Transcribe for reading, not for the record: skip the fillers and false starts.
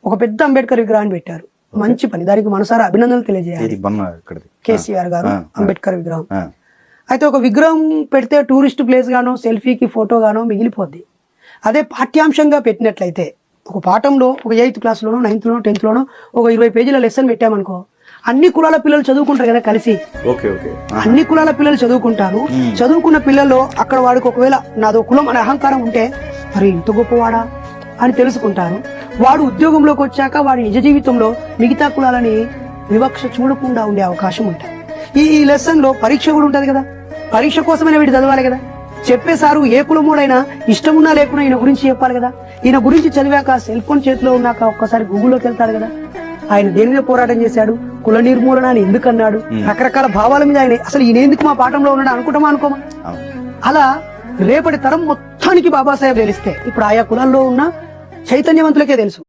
ఒక పెద్ద అంబేద్కర్ విగ్రహాన్ని పెట్టారు. మంచి పని, దానికి మనసారా అభినందనలు తెలియజేయాలి. కేసీఆర్ గారు అంబేద్కర్ విగ్రహం. అయితే ఒక విగ్రహం పెడితే టూరిస్ట్ ప్లేస్ గానో సెల్ఫీకి ఫోటో గానో మిగిలిపోద్ది. అదే పాఠ్యాంశంగా పెట్టినట్లయితే ఒక పాఠంలో ఒక 8th క్లాస్లోనో 9th లోనో 10th లోనో ఒక 20 పేజీల లెసన్ పెట్టామనుకో, అన్ని కులాల పిల్లలు చదువుకుంటారు కదా కలిసి. అన్ని కులాల పిల్లలు చదువుకుంటారు. చదువుకున్న పిల్లల్లో అక్కడ వాడికి ఒకవేళ నాదో కులం అనే అహంకారం ఉంటే, మరి ఇంత గొప్పవాడా అని తెలుసుకుంటారు. వాడు ఉద్యోగంలోకి వచ్చాక వాడి నిజ జీవితంలో మిగతా కులాలని వివక్ష చూడకుండా ఉండే అవకాశం ఉంటుంది. ఈ లెసన్ లో పరీక్ష కూడా ఉంటది కదా, పరీక్ష కోసమైనా వీడు చదవాలి కదా. చెప్పేసారు ఏ కులమోడైనా ఇష్టమున్నా లేకున్నా ఈయన గురించి చెప్పాలి కదా. ఈయన గురించి చదివాక సెల్ ఫోన్ చేతిలో ఉన్నాక ఒక్కసారి గూగుల్లోకి వెళ్తాడు కదా. ఆయన దేని మీద పోరాటం చేశాడు, కుల నిర్మూలన అని ఎందుకు అన్నాడు, రకరకాల భావాల మీద ఆయన అసలు ఈయన ఎందుకు మా పాఠంలో ఉన్నాడు అనుకుంటామా అనుకోమా. అలా రేపటి తరం మొత్తానికి బాబాసాహెబ్ తెలిస్తే ఇప్పుడు ఆయా కులాల్లో ఉన్న చైతన్యవంతులకే తెలుసు.